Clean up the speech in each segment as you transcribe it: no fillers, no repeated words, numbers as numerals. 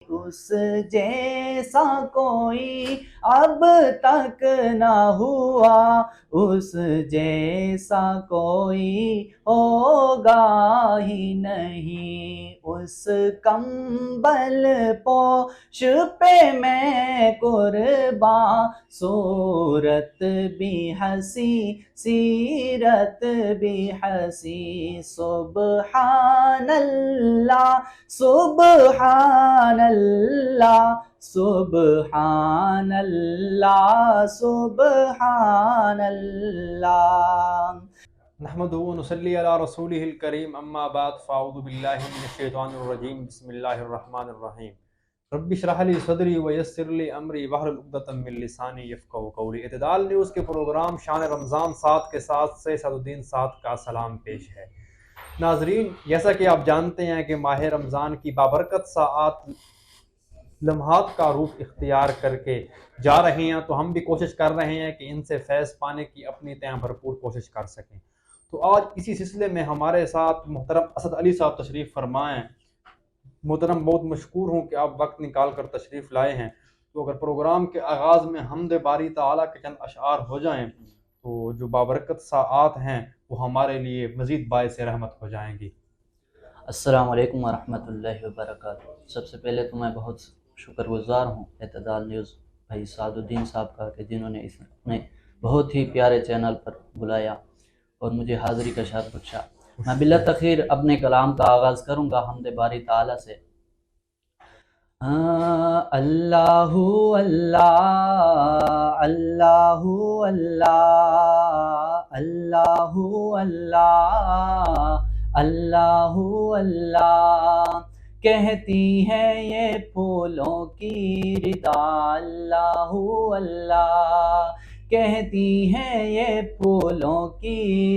اس جیسا کوئی اب تک نہ ہوا، اس جیسا کوئی ہوگا ہی نہیں، اس کمبل پوش پہ میں قرباں، صورت بھی ہنسی سیرت بھی ہنسی، سبحان اللہ سبحان اللہ سبحان اللہ سبحان اللہ۔ نحمدہ و نصلی علی رسولہ الکریم، اما بعد فاعوذ باللہ من الشیطان الرجیم، بسم اللہ الرحمن الرحیم۔ رب اشرح لی صدری ویسر لی امری واحلل عقدۃ من لسانی یفقہوا قولی۔ اعتدال نیوز کے پروگرام شان رمضان 7 کے ساتھ سے سعدالدین 7 کا سلام پیش ہے۔ ناظرین، جیسا کہ آپ جانتے ہیں کہ ماہ رمضان کی بابرکت ساعات لمحات کا روپ اختیار کر کے جا رہے ہیں، تو ہم بھی کوشش کر رہے ہیں کہ ان سے فیض پانے کی اپنی تئیں بھرپور کوشش کر سکیں۔ تو آج اسی سلسلے میں ہمارے ساتھ محترم اسد علی صاحب تشریف فرمائیں۔ محترم، بہت مشکور ہوں کہ آپ وقت نکال کر تشریف لائے ہیں۔ تو اگر پروگرام کے آغاز میں حمد باری تعالیٰ کے چند اشعار ہو جائیں تو جو بابرکت ساعات ہیں وہ ہمارے لیے مزید باعث رحمت ہو جائیں گی۔ السلام علیکم ورحمۃ اللہ وبرکاتہ۔ سب سے پہلے تو میں بہت شکر گزار ہوں اعتدال نیوز بھائی سعدالدین صاحب کا کہ جنہوں نے اس اپنے بہت ہی پیارے چینل پر بلایا اور مجھے حاضری کا شرف بخشا۔ میں بلا تاخیر اپنے کلام کا آغاز کروں گا حمد باری تعالیٰ سے۔ اللہ اللہ اللہ اللہ اللہ اللہ اللہ اللہ، کہتی ہے یہ پھولوں کی ردا، اللہ اللہ، کہتی ہے یہ پھولوں کی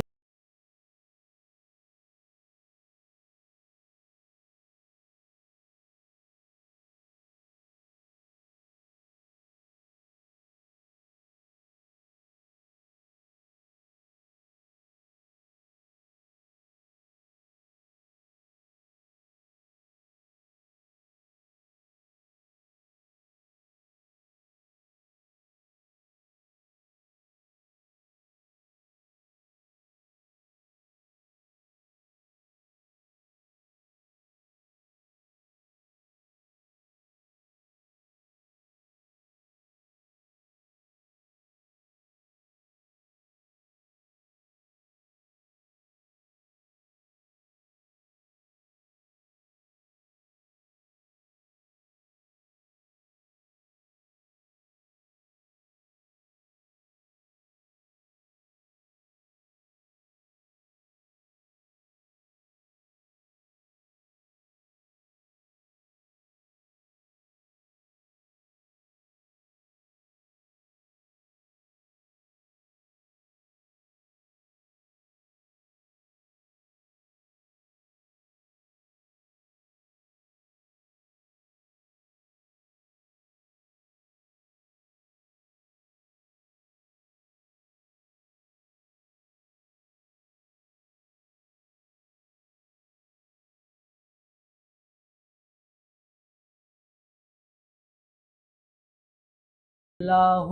اللہ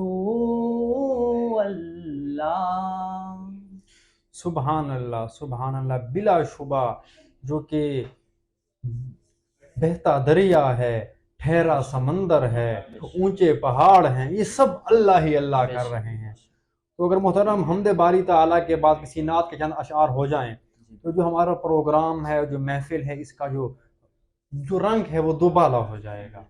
اللہ۔ سبحان اللہ سبحان اللہ، بلا شبہ جو کہ بہتا دریا ہے، ٹھہرا سمندر ہے، اونچے پہاڑ ہیں، یہ سب اللہ ہی اللہ کر رہے ہیں۔ تو اگر محترم حمد باری تعالیٰ کے بعد کسی نعت کے چند اشعار ہو جائیں تو جو ہمارا پروگرام ہے، جو محفل ہے، اس کا جو رنگ ہے وہ دوبالا ہو جائے گا۔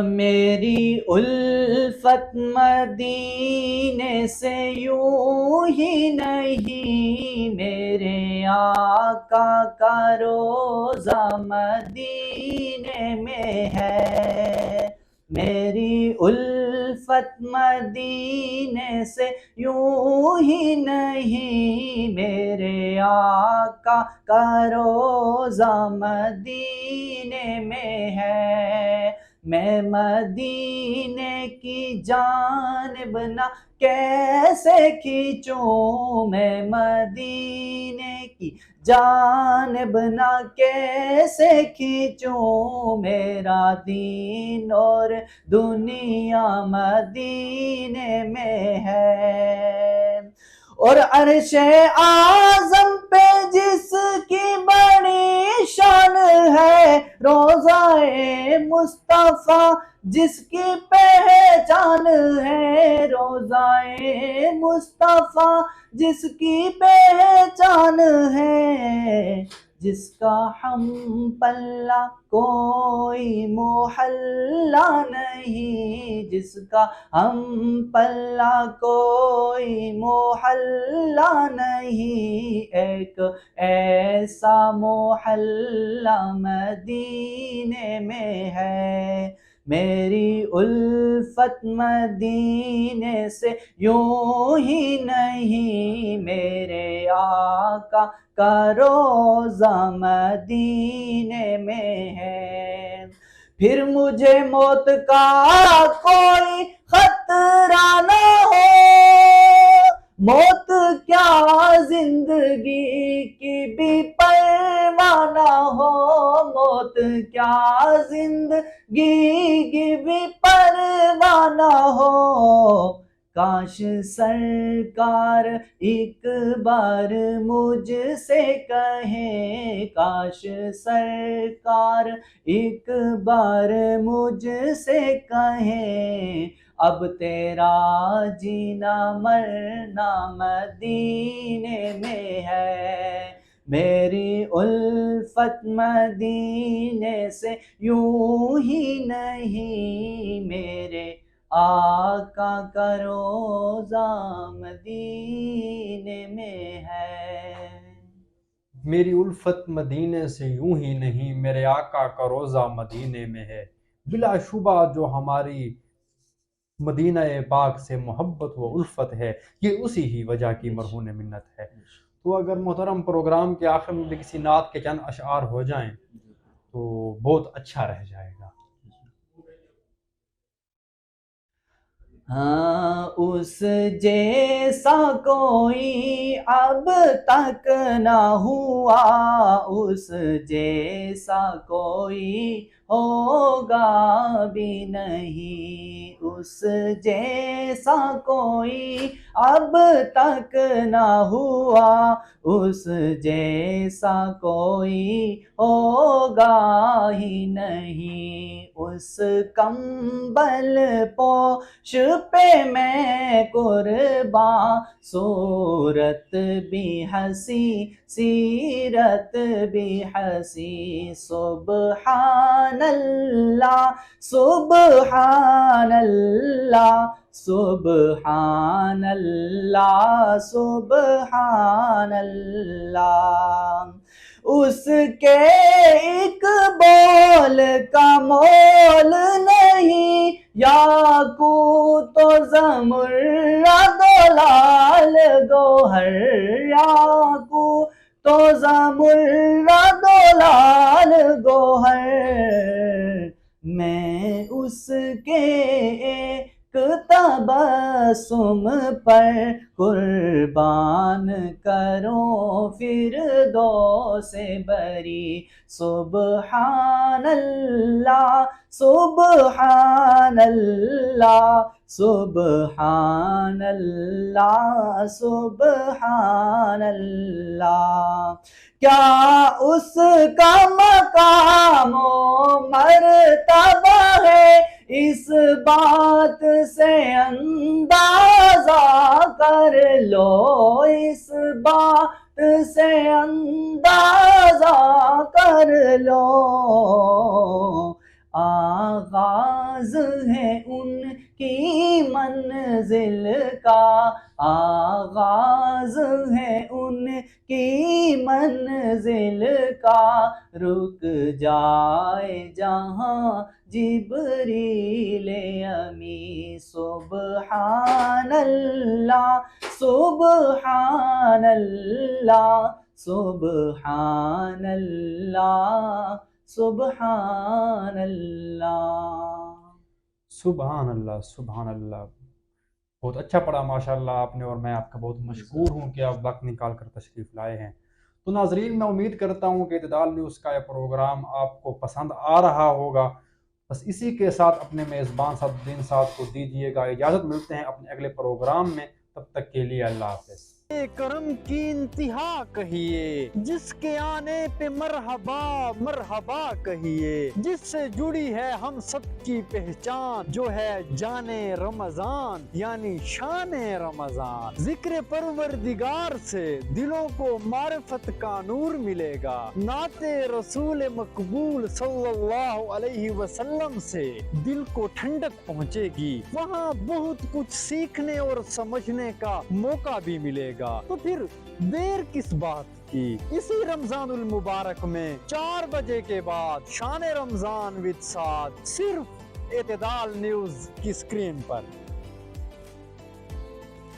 میری الفت مدینے سے یوں ہی نہیں، میرے آقا کا روزہ مدینے میں ہے، میری الفت مدینے سے یوں ہی نہیں، میرے آقا کا روزہ مدینے میں ہے، میں مدینے کی جانب نہ کیسے کھینچوں، میں مدینے کی جانب نہ کیسے کھینچوں، میرا دین اور دنیا مدینے میں ہے، اور عرش اعظم پہ جس کی بڑی شان ہے، روضہ مصطفیٰ جس کی پہچان ہے، روضہ مصطفیٰ جس کی پہچان ہے، جس کا ہم پلہ کوئی محلہ نہیں، جس کا ہم پلہ کوئی محلہ نہیں، ایک ایسا محلہ مدینے میں ہے، میری الفت مدینے سے یوں ہی نہیں، میرے آقا کا روضہ مدینے میں ہے، پھر مجھے موت کا کوئی خطرہ نہ ہو، موت کیا زندگی کی بھی پرواہ نہ ہو، موت کیا زندگی کی بھی پرواہ نہ ہو، کاش سرکار ایک بار مجھ سے کہیں، کاش سرکار ایک بار مجھ سے کہیں، اب تیرا جینا مرنا مدینے میں ہے، میری الفت مدینے سے یوں ہی نہیں، میرے آقا کا روضہ مدینے میں ہے۔ میری الفت مدینے سے یوں ہی نہیں، میرے آقا کا روضہ مدینے میں ہے، بلا شبہ جو ہماری مدینہ پاک سے محبت و الفت ہے یہ اسی ہی وجہ کی مرہون منت ہے۔ تو اگر محترم پروگرام کے آخر میں بھی کسی نعت کے چند اشعار ہو جائیں تو بہت اچھا رہ جائے گا۔ ہاں اس جیسا کوئی اب تک نہ ہوا، اس جیسا کوئی ہوگا بھی نہیں، اس جیسا کوئی اب تک نہ ہوا، اس جیسا کوئی ہوگا ہی نہیں، اس کمبل پوش پہ میں قرباں، صورت بھی ہنسی سیرت بھی ہنسی، سبحان اللہ سبحان اللہ سبحان اللہ سبحان اللہ، اس کے ایک بول کا مول نہیں، یاقوت و زمرد و لال گوہر، یاقوت و زمرد و لال گوہر، میں اس کے ایک تبسم پر قربان کروں فردوس بری، سبحان اللہ سبحان اللہ سبحان اللہ سبحان اللہ، کیا اس کا مقام و مرتبہ ہے، اس بات سے اندازہ کر لو، اس بات سے اندازہ کر لو، آغاز ہے ان کی منزل کا، آغاز ہے ان کی منزل کا، رک جائے جہاں جبریل امی، سبحان اللہ سبحان اللہ سبحان اللہ سبحان اللہ۔ سبحان اللہ، سبحان اللہ، بہت اچھا پڑھا ماشاءاللہ آپ نے، اور میں آپ کا بہت مشکور ہوں کہ آپ وقت نکال کر تشریف لائے ہیں۔ تو ناظرین، میں امید کرتا ہوں کہ اعتدال نیوز کا یہ پروگرام آپ کو پسند آ رہا ہوگا۔ بس اسی کے ساتھ اپنے میزبان سعد الدین صاحب کو دیجیے گا اجازت، ملتے ہیں اپنے اگلے پروگرام میں، تب تک کے لیے اللہ حافظ۔ کرم کی انتہا کہیے، جس کے آنے پہ مرحبا مرحبا کہیے، جس سے جڑی ہے ہم سب کی پہچان، جو ہے جان رمضان یعنی شان رمضان۔ ذکر پروردگار سے دلوں کو معرفت کا نور ملے گا، نعت رسول مقبول صلی اللہ علیہ وسلم سے دل کو ٹھنڈک پہنچے گی، وہاں بہت کچھ سیکھنے اور سمجھنے کا موقع بھی ملے گا۔ تو پھر دیر کس بات کی؟ اسی رمضان المبارک میں 4 بجے کے بعد شان رمضان وِد سعد، صرف اعتدال نیوز کی اسکرین پر۔